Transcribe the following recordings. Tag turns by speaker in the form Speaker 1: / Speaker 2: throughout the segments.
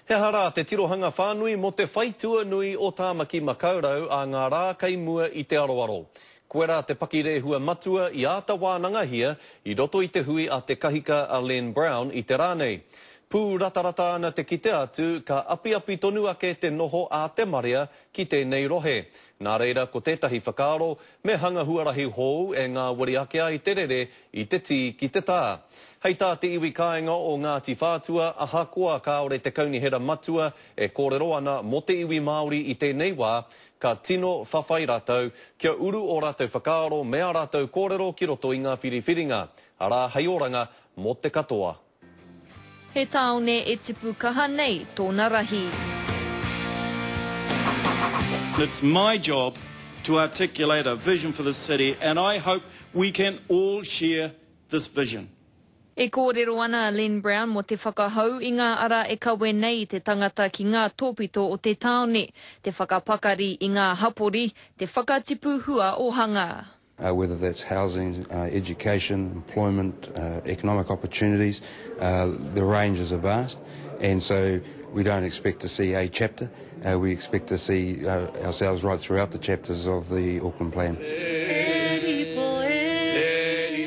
Speaker 1: He hara te tirohanga whānui mo te whaitua nui o Tāmaki Makaurau a ngā rā kaimua i te aroaro. Koera te pakirehua matua i āta wānanga hia i roto i te hui a te kahika a Len Brown i te rānei. Pū ratarata ana te kite atu, ka api tonu ake te noho a te maria ki tēnei rohe. Nā reira, ko tētahi whakaaro, me hanga huarahi hou e ngā wari akea i te rere i te tī ki te tā. Hei tā te iwi kāinga o Ngāti Whātua, aha koa kāore te kaunihera matua e kōrero ana mo te iwi Māori i tēnei wā, ka tino whawhai rātou, kia uru o rātou whakaaro mea rātou kōrero ki roto i ngā whiriwhiringa. Arā, hei oranga mo te katoa.
Speaker 2: He taone e tipu kaha nei tōna rahi.
Speaker 3: It's my job to articulate a vision for the city, and I hope we can all share this vision.
Speaker 2: E kōrero ana Len Brown mo te whakahau i ngā ara e kawe nei te tangata ki ngā tōpito o te taone, te whakapakari i ngā hapori, te whakatipu hua o hanga.
Speaker 4: Whether that's housing, education, employment, economic opportunities, the ranges are vast, and so we don't expect to see a chapter. We expect to see ourselves right throughout the chapters of the Auckland Plan.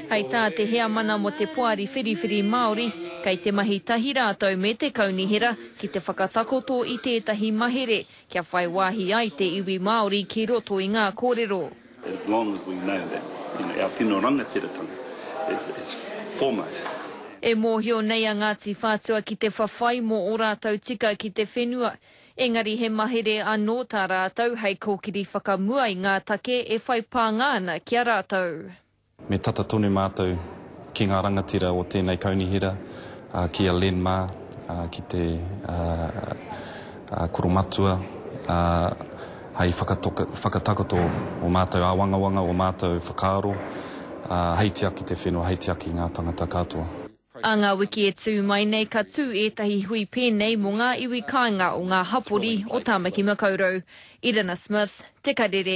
Speaker 2: Hei tā te hea mana mo te poari whiriwhiri Māori, kei te mahi tahi rātou me te kaunihera ki te whakatakoto i tētahi mahere, kia whai wāhi ai te iwi Māori ki roto i ngā kōrero.
Speaker 5: As long as we know that, our tino rangatiratanga is foremost.
Speaker 2: E mōhio nei a Ngāti Whātua ki te whawhai mo o rātou tika ki te whenua. Engari he mahere anō tā rātou hei kōkiri whakamua i ngā take e whai pāngāna kia rātou.
Speaker 6: Me tata tonu mātou ki ngā rangatira o tēnei kaunihera, ki a Len Mā, ki te koromatua, hei whakatakoto o mātou āwangawanga o mātou whakaaro, hei te aki te whenua, hei te aki ngā tangata katoa.
Speaker 2: A ngā wiki e tū mai nei ka tū etahi hui pēnei mo ngā iwi kāinga o ngā hapori o Tāmaki Makaurau. Irina Smith, Te Karere.